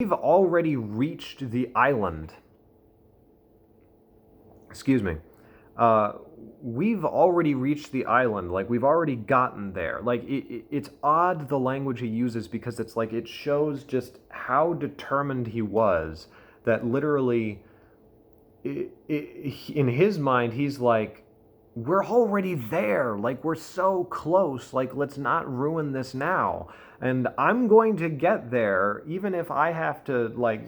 We've already reached the island. Excuse me. Uh, we've already reached the island. Like, we've already gotten there. Like, it's odd the language he uses because it's like it shows just how determined he was that literally, in his mind, he's like, we're already there. Like, we're so close. Like, let's not ruin this now. And I'm going to get there, even if I have to, like,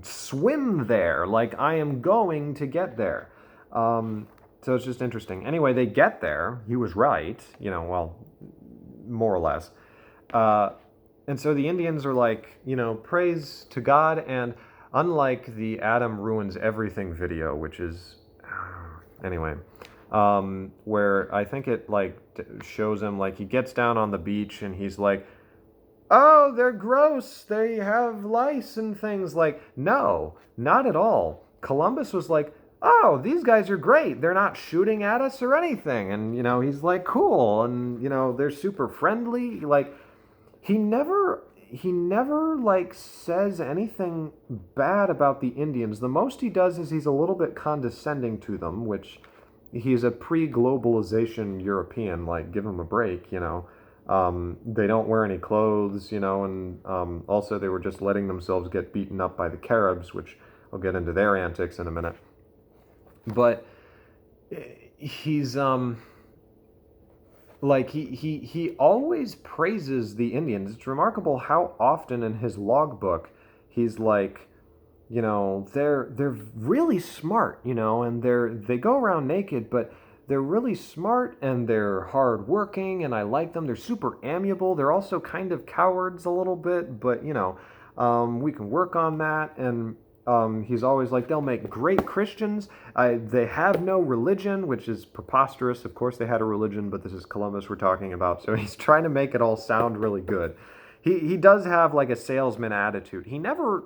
swim there. Like, I am going to get there. So it's just interesting. Anyway, they get there. He was right, well, more or less. Uh, and so the Indians are like, praise to God. And unlike the Adam ruins everything video, which is, anyway, where I think it like shows him like he gets down on the beach and he's like, oh, they're gross. They have lice and things. Like, no, not at all. Columbus was like, oh, these guys are great. They're not shooting at us or anything. And, he's like, cool. And, they're super friendly. Like, he never like says anything bad about the Indians. The most he does is he's a little bit condescending to them, which he's a pre-globalization European. Like, give him a break. They don't wear any clothes, and also they were just letting themselves get beaten up by the Caribs, which I'll get into their antics in a minute. But he's like he always praises the Indians. It's remarkable how often in his logbook he's like, they're really smart, and they go around naked, but they're really smart and they're hardworking, and I like them. They're super amiable. They're also kind of cowards a little bit, but we can work on that. And he's always like, they'll make great Christians. They have no religion, which is preposterous. Of course, they had a religion, but this is Columbus we're talking about. So he's trying to make it all sound really good. He does have like a salesman attitude. He never,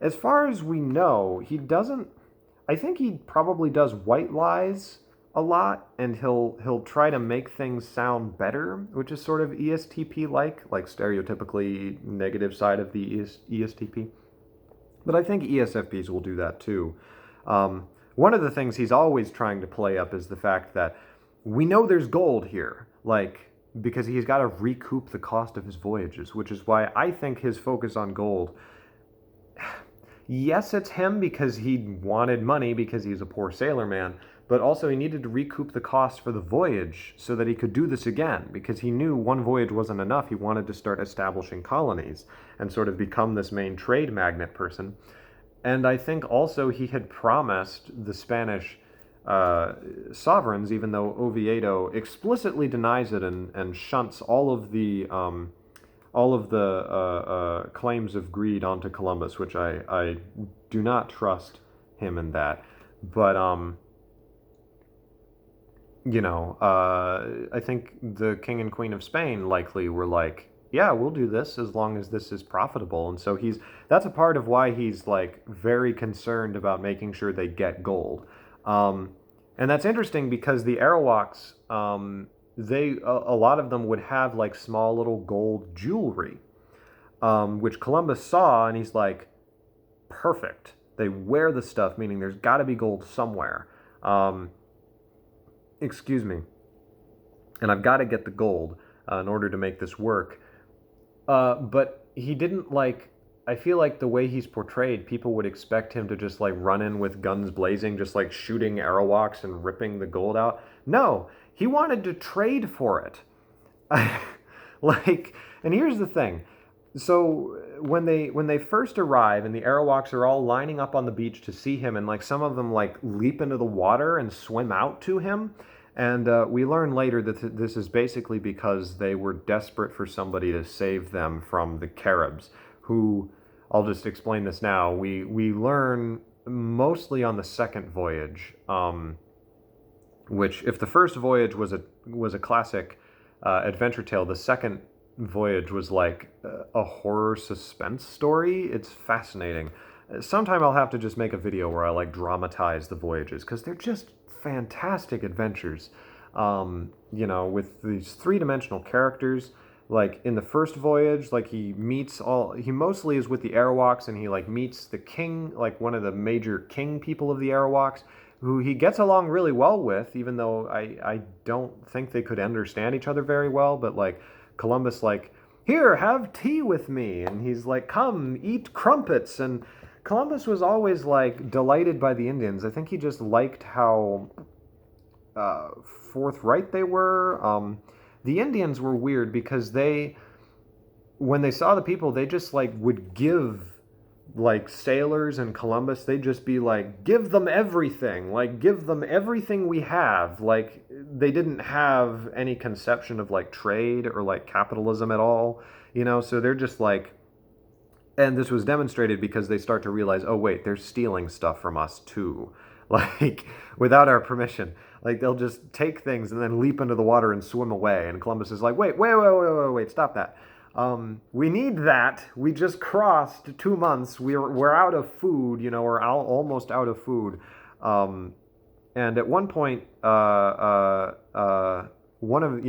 as far as we know, he doesn't. I think he probably does white lies a lot, and he'll try to make things sound better, which is sort of ESTP like stereotypically negative side of the ESTP. But I think ESFPs will do that too. One of the things he's always trying to play up is the fact that we know there's gold here, like, because he's got to recoup the cost of his voyages, which is why I think his focus on gold. Yes, it's him because he wanted money because he's a poor sailor man, but also he needed to recoup the cost for the voyage so that he could do this again, because he knew one voyage wasn't enough. He wanted to start establishing colonies and sort of become this main trade magnet person. And I think also he had promised the Spanish sovereigns, even though Oviedo explicitly denies it and shunts all of the claims of greed onto Columbus, which I do not trust him in that. But I think the king and queen of Spain likely were like, yeah, we'll do this as long as this is profitable. And so that's a part of why he's like very concerned about making sure they get gold. And that's interesting because the Arawaks, a lot of them would have like small little gold jewelry, which Columbus saw, and he's like, perfect. They wear the stuff, meaning there's got to be gold somewhere. Excuse me. And I've got to get the gold in order to make this work. But he didn't like. I feel like the way he's portrayed, people would expect him to just like run in with guns blazing, just like shooting Arawaks and ripping the gold out. No, he wanted to trade for it. Like, and here's the thing. So when they first arrive and the Arawaks are all lining up on the beach to see him, and like some of them like leap into the water and swim out to him, and we learn later that this is basically because they were desperate for somebody to save them from the Caribs, who, I'll just explain this now. We learn mostly on the second voyage, which, if the first voyage was a classic adventure tale, the second voyage was like a horror suspense story. It's fascinating. Sometime I'll have to just make a video where I like dramatize the voyages, because they're just fantastic adventures. With these three-dimensional characters like in the first voyage, like he mostly is with the Arawaks, and he like meets the king, like one of the major king people of the Arawaks, who he gets along really well with, even though I don't think they could understand each other very well. But like Columbus, like, here, have tea with me, and he's like, come eat crumpets. And Columbus was always like delighted by the Indians. I think he just liked how forthright they were. The Indians were weird because when they saw the people, they just like would give like sailors and Columbus, they'd just be like, give them everything, like give them everything we have. Like they didn't have any conception of like trade or like capitalism at all, so they're just like, and this was demonstrated because they start to realize, oh wait, they're stealing stuff from us too, like without our permission. Like they'll just take things and then leap into the water and swim away. And Columbus is like, wait, stop that. We need that. We just crossed 2 months. We're out of food. We're almost out of food. And at one point, one of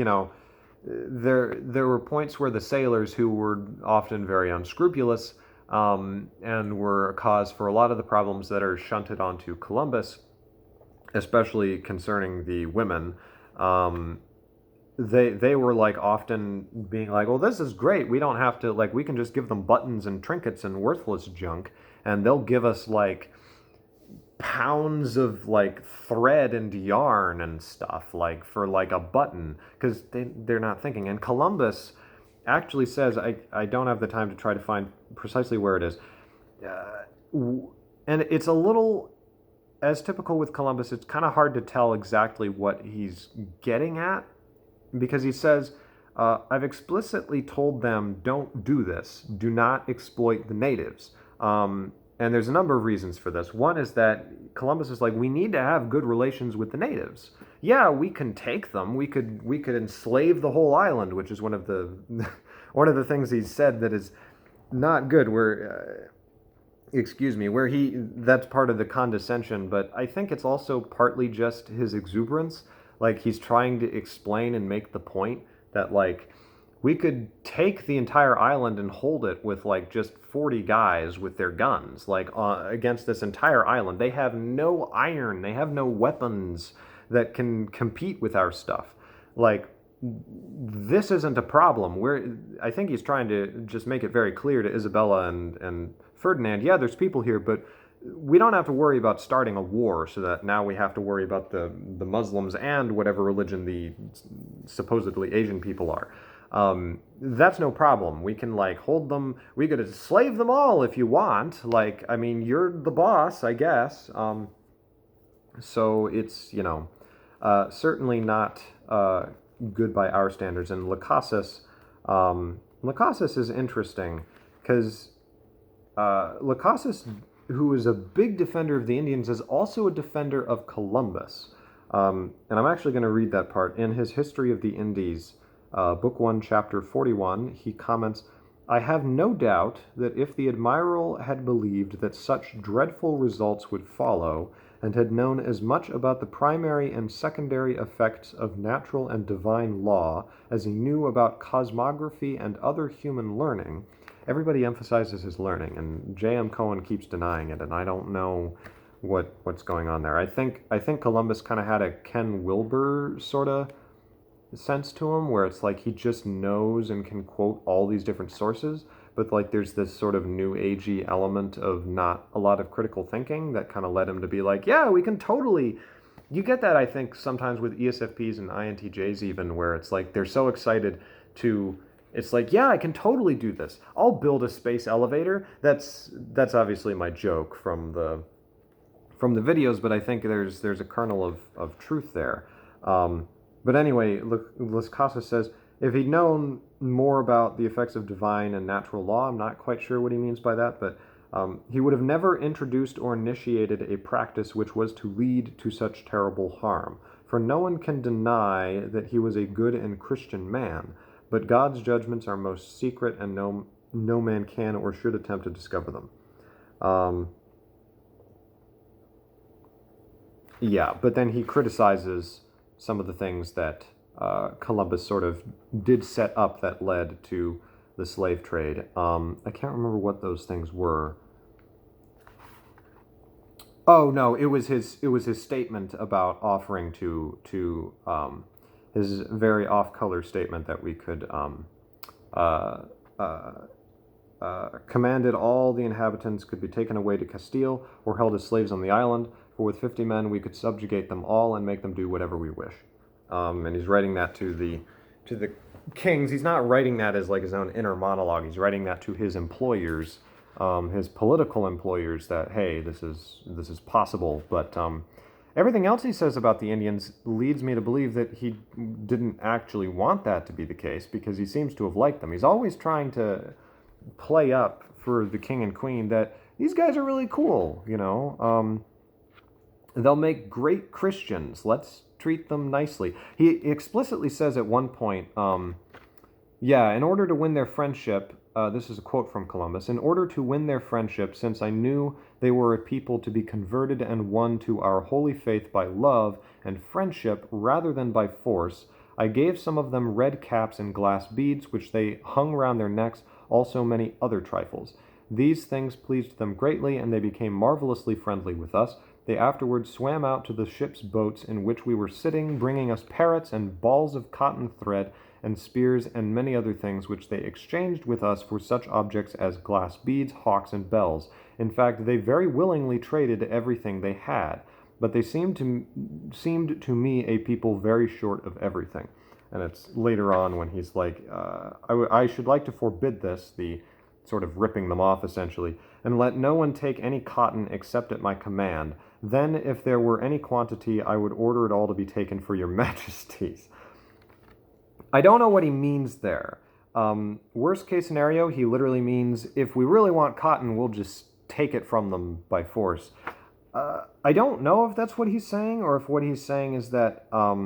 there were points where the sailors, who were often very unscrupulous, and were a cause for a lot of the problems that are shunted onto Columbus, especially concerning the women. They were like often being like, well, this is great. We don't have to, like, we can just give them buttons and trinkets and worthless junk, and they'll give us like pounds of like thread and yarn and stuff, like for like a button, because they're not thinking. And Columbus actually says, I don't have the time to try to find precisely where it is, and it's a little, as typical with Columbus, it's kind of hard to tell exactly what he's getting at, because he says, I've explicitly told them, don't do this. Do not exploit the natives. And there's a number of reasons for this. One is that Columbus is like, we need to have good relations with the natives. Yeah, we can take them. We could enslave the whole island, which is one of the one of the things he said that is not good. Where that's part of the condescension, but I think it's also partly just his exuberance. Like he's trying to explain and make the point that like we could take the entire island and hold it with like just 40 guys with their guns, like against this entire island. They have no iron, they have no weapons that can compete with our stuff. Like this isn't a problem. I think he's trying to just make it very clear to Isabella and Ferdinand, yeah, there's people here, but we don't have to worry about starting a war so that now we have to worry about the Muslims and whatever religion the supposedly Asian people are. That's no problem. We can like hold them. We could enslave them all if you want. Like, I mean, you're the boss, I guess. So it's, certainly not good by our standards. And Las is interesting because Las, who is a big defender of the Indians, is also a defender of Columbus. And I'm actually going to read that part. In his History of the Indies, Book 1, Chapter 41, he comments, I have no doubt that if the admiral had believed that such dreadful results would follow, and had known as much about the primary and secondary effects of natural and divine law as he knew about cosmography and other human learning. Everybody emphasizes his learning, and J.M. Cohen keeps denying it, and I don't know what's going on there. I think Columbus kind of had a Ken Wilber sort of sense to him, where it's like he just knows and can quote all these different sources, but like there's this sort of new agey element of not a lot of critical thinking that kind of led him to be like, yeah, we can totally. You get that, I think, sometimes with ESFPs and INTJs even, where it's like they're so excited to. It's like, yeah, I can totally do this. I'll build a space elevator. That's obviously my joke from the videos, but I think there's a kernel of truth there. But anyway, Las Casas says, if he'd known more about the effects of divine and natural law, I'm not quite sure what he means by that, but he would have never introduced or initiated a practice which was to lead to such terrible harm. For no one can deny that he was a good and Christian man, but God's judgments are most secret, and no man can or should attempt to discover them. Yeah, but then he criticizes some of the things that Columbus sort of did set up that led to the slave trade. I can't remember what those things were. Oh no, it was his statement about offering his very off-color statement that we could uh, uh, commanded all the inhabitants could be taken away to Castile or held as slaves on the island. For with 50 men we could subjugate them all and make them do whatever we wish. And he's writing that to the kings. He's not writing that as like his own inner monologue. He's writing that to his employers, his political employers. That hey, this is possible. But everything else he says about the Indians leads me to believe that he didn't actually want that to be the case, because he seems to have liked them. He's always trying to play up for the king and queen that these guys are really cool. They'll make great Christians. Let's treat them nicely. He explicitly says at one point, in order to win their friendship, this is a quote from Columbus, in order to win their friendship, since I knew they were a people to be converted and won to our holy faith by love and friendship rather than by force, I gave some of them red caps and glass beads, which they hung round their necks, also many other trifles. These things pleased them greatly, and they became marvelously friendly with us. They afterwards swam out to the ship's boats in which we were sitting, bringing us parrots and balls of cotton thread and spears and many other things, which they exchanged with us for such objects as glass beads, hawks, and bells. In fact, they very willingly traded everything they had, but they seemed to me a people very short of everything. And it's later on when he's like, I should like to forbid this, the sort of ripping them off essentially, and let no one take any cotton except at my command. Then, if there were any quantity, I would order it all to be taken for your majesties. I don't know what he means there. Worst case scenario, he literally means, if we really want cotton, we'll just take it from them by force. I don't know if that's what he's saying, or if what he's saying is that, I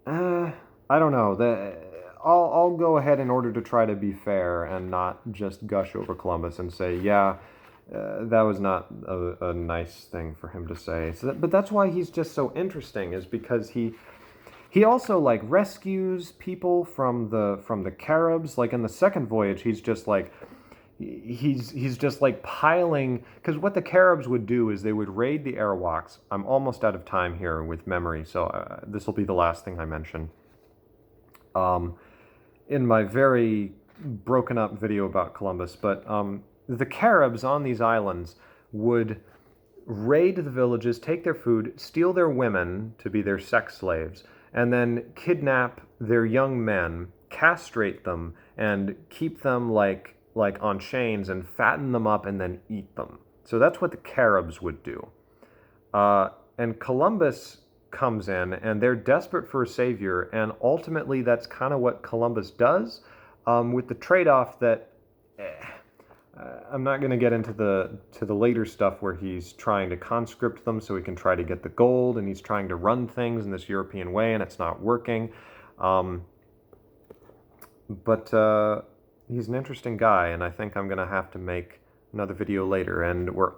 don't know. I'll go ahead in order to try to be fair and not just gush over Columbus and say, that was not a nice thing for him to say. But that's why he's just so interesting, is because he also like rescues people from the Caribs. Like in the second voyage, he's just like piling, because what the Caribs would do is they would raid the Arawaks. I'm almost out of time here with memory, so this will be the last thing I mention. In my very broken up video about Columbus, but the Caribs on these islands would raid the villages, take their food, steal their women to be their sex slaves, and then kidnap their young men, castrate them, and keep them like on chains and fatten them up and then eat them. So that's what the Caribs would do. And Columbus comes in, and they're desperate for a savior, and ultimately that's kind of what Columbus does, with the trade-off that I'm not going to get into the later stuff where he's trying to conscript them so he can try to get the gold, and he's trying to run things in this European way, and it's not working. But he's an interesting guy, and I think I'm going to have to make another video later, and we're